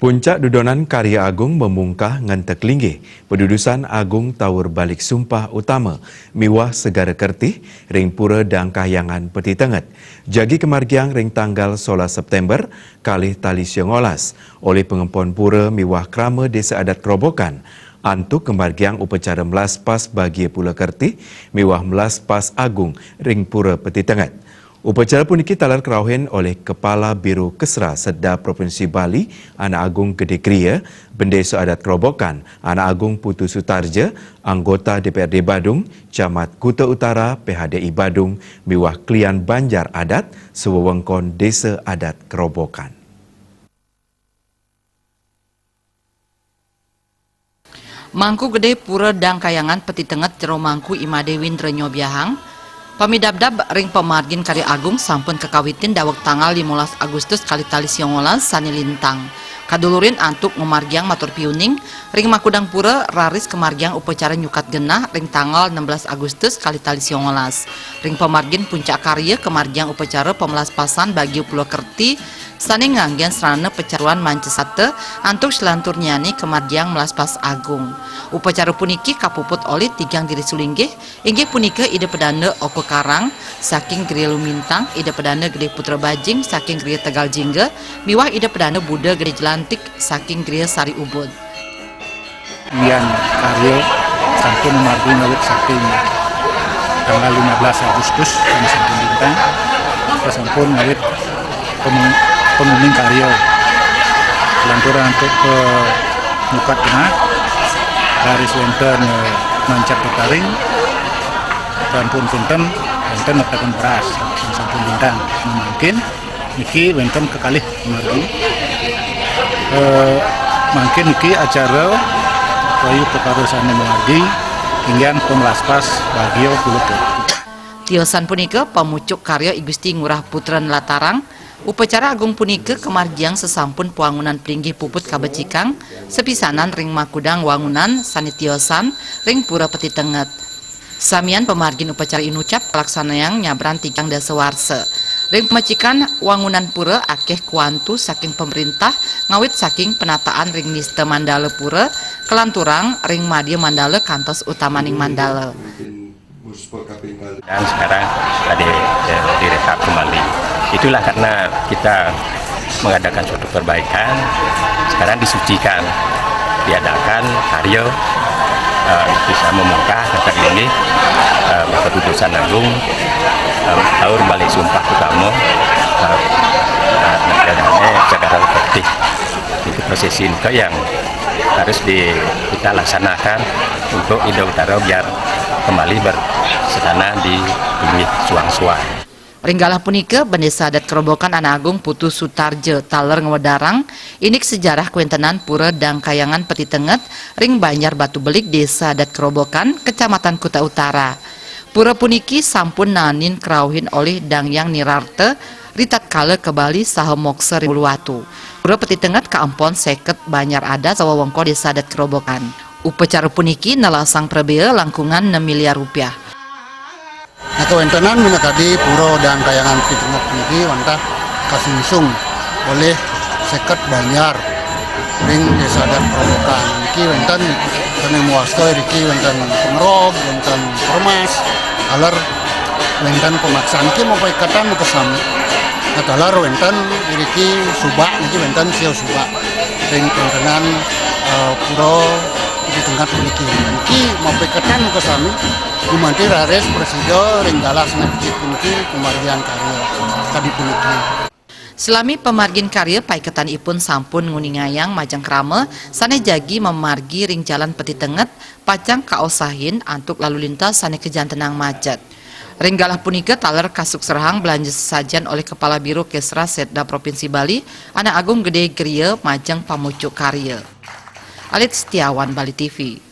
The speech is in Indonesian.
Puncak dudonan Karya Agung memungkah ngantek linggih. Pendudusan Agung Tawur Balik Sumpah Utama miwah segara kertih ring pura dan kahyangan peti tenget. Jagi kemargiang ring tanggal 11 September kalih tali siongolas oleh pengempon pura miwah krama Desa Adat Kerobokan. Antuk kemargiang upacara melas pas bagi pula kertih miwah melas pas Agung ring pura peti tenget. Upacara puniki talar kerauhin oleh Kepala Biro Kesra Sedar Provinsi Bali, Anak Agung Gede Kria, Bendesa Adat Kerobokan, Anak Agung Putu Sutarja, anggota DPRD Badung, Camat Kuta Utara, PHDI Badung, miwah klian Banjar Adat, sewewengkon Desa Adat Kerobokan. Mangku Gede Pura Dang Kayangan Peti Tenget Jero Mangku Imadewin Renyo Biahang pamidabdab ring pemargin Karya Agung sampun kekawitin dawek tanggal 15 Agustus kali tali siongolas sani lintang. Kadulurin antuk memargiang matur piuning ring makudang pura raris kemargiang upacara nyukat genah ring tanggal 16 Agustus kali tali siongolas. Ring pemargin puncak karya kemargiang upacara pemelaspasan bagi pulau kerti sani nganggian serana pecaruan mancesate antuk selantur nyani kemargiang melaspas Agung. Upacara puniki kapuput oleh tigang diri sulinggih inggih punika ide pedana Oko Karang saking Gede Lumintang, ide pedana Gede Putra Bajing saking Gede Tegal Jingga, miwah ide pedana Buddha Gede Jelantik saking Gede Sari Ubud. Yang karya sampun memargi ngawit saking tanggal 15 Agustus kami sampun bintang sampun ngawit penguming karya lanturan untuk mukat genah garis wonten mancat betaring dan pun punten wonten nektaken beras sampun bintang mungkin niki wonten kekalih margi mungkin niki acara kayu kekarosane margi hingga pemelaspas bagio kuluku tiosan punika pamucuk karya I Gusti Ngurah Putra Latarang. Upacara agung punika kemargiang sesampun puangunan pringgih puput kabecikang sepisanan ring makudang wangunan sanitiosan ring pura peti tenget. Samian pemargin upacara inucap pelaksanaan nyabran tigang dasa warse. Ring pemecikan wangunan pura akeh kuantu saking pemerintah ngawit saking penataan ring niste mandala pura kelanturang ring madya mandala kantos utamaning mandala. Dan sekarang tadi direhab kembali. Itulah karena kita mengadakan suatu perbaikan. Sekarang disucikan, diadakan karya bisa memungkah kata ini keputusan Agung Tawur Balik Sumpah Utama negara Cagara Kertih. Itu prosesi itu yang harus kita laksanakan untuk Indo Utara biar kembali bersedana di pinggir suang-suang. Ringgalah punika Bendesa Adat Kerobokan Anak Agung Putu Sutarja taler ngewedarang inik sejarah kuentenan pura Dang Kayangan Peti Tenget ring Banjar Batu Belik Desa Adat Kerobokan Kecamatan Kuta Utara. Pura puniki sampun nanin kerauhin oleh Dangyang Nirarte ritat kale ke Bali saha moksa Uluwatu. Pura Peti Tenget kaampon seket Banjar Adat sawawengko Desa Adat Kerobokan. Upacara puniki nalasang prebea langkungan 6 miliar rupiah. Nah, kewentenan mina tadi puro dan kayangan Peti Tenget niki wantah kasungsung oleh seket Banjar ring Desa Adat Kerobokan. Niki wenten kene muasto iki wenten pengrog, wenten permas, alar wenten pemaksaan ki mau ikatan mau kesami. Nah, talar wenten iki subak niki wenten siau subak. Ring kewentenan puro Peti Tenget niki. Niki mau ikatan mau kesami. Gumanti rares presida ringgalah senapjit puniki pemargian karya tadi puniki. Selami pemargin karya paiketan ipun sampun nguningayang majang krama sane jagi memargi ring jalan Peti Tenget pacang kaosahin antuk lalu lintas sane kejantenang macet. Ringgalah punika taler kasuk serhang belanja sesajen oleh Kepala Biro Kesra Sedda Provinsi Bali Anak Agung Gede Kria majang pamucuk karya. Alit Setiawan, Bali TV.